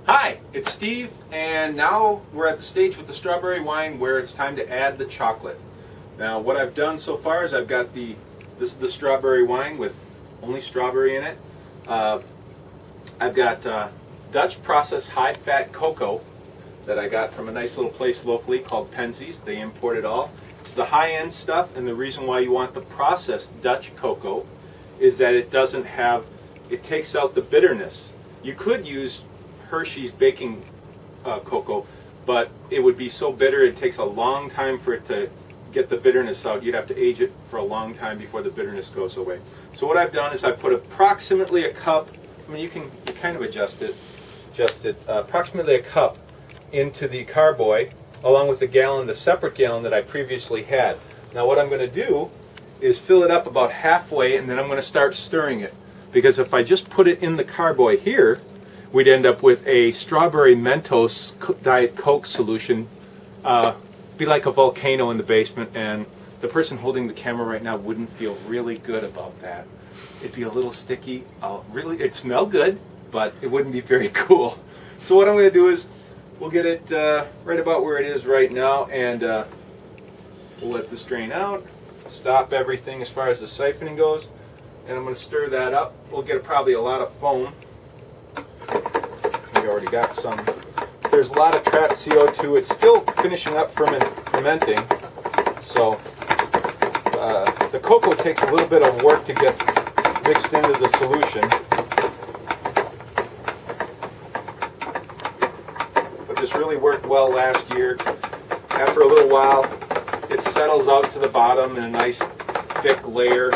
Hi, it's Steve, and now we're at the stage with the strawberry wine where it's time to add the chocolate. Now what I've done so far is I've got this is the strawberry wine with only strawberry in it. I've got Dutch processed high-fat cocoa that I got from a nice little place locally called Penzies. They import it all. It's the high-end stuff, and the reason why you want the processed Dutch cocoa is that it takes out the bitterness. You could use Hershey's baking cocoa, but it would be so bitter it takes a long time for it to get the bitterness out. You'd have to age it for a long time before the bitterness goes away. So what I've done is I put approximately a cup, I mean you kind of adjust it, approximately a cup into the carboy along with the separate gallon that I previously had. Now what I'm going to do is fill it up about halfway, and then I'm going to start stirring it, because if I just put it in the carboy here, we'd end up with a strawberry Mentos Diet Coke solution. Be like a volcano in the basement, and the person holding the camera right now wouldn't feel really good about that. It'd be a little sticky. It'd smell good, but it wouldn't be very cool. So what I'm going to do is we'll get it right about where it is right now, and we'll let this drain out, stop everything as far as the siphoning goes, and I'm going to stir that up. We'll get probably a lot of foam. We already got some. There's a lot of trapped CO2. It's still finishing up fermenting, so the cocoa takes a little bit of work to get mixed into the solution. But this really worked well last year. After a little while, it settles out to the bottom in a nice thick layer.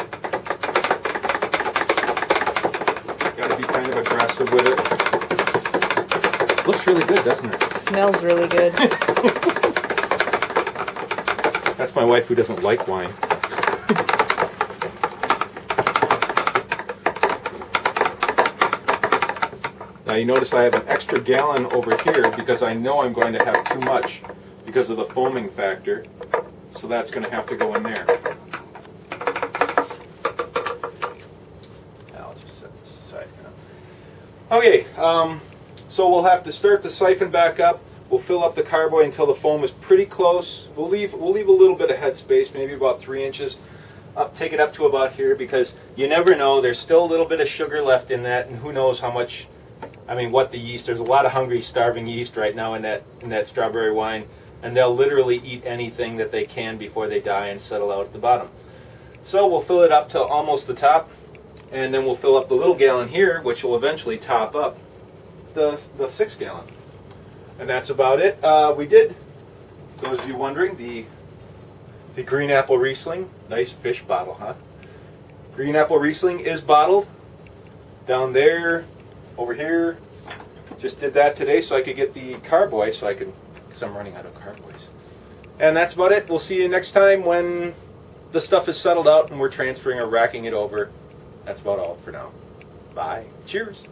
Got to be kind of aggressive with it. Looks really good, doesn't it? Smells really good. That's my wife, who doesn't like wine. Now you notice I have an extra gallon over here because I know I'm going to have too much because of the foaming factor. So that's going to have to go in there. I'll just set this aside now. Okay, so we'll have to start the siphon back up. We'll fill up the carboy until the foam is pretty close. We'll leave a little bit of headspace, maybe about 3 inches. Take it up to about here, because you never know. There's still a little bit of sugar left in that, and who knows how much. I mean, what the yeast. There's a lot of hungry, starving yeast right now in that strawberry wine, and they'll literally eat anything that they can before they die and settle out at the bottom. So we'll fill it up to almost the top, and then we'll fill up the little gallon here, which will eventually top up the 6 gallon. And that's about it. We did, for those of you wondering, the green apple Riesling. Nice fish bottle, huh? Green apple Riesling is bottled down there, over here. Just did that today so I could get the carboy, because I'm running out of carboys. And that's about it. We'll see you next time when the stuff is settled out and we're transferring or racking it over. That's about all for now. Bye. Cheers.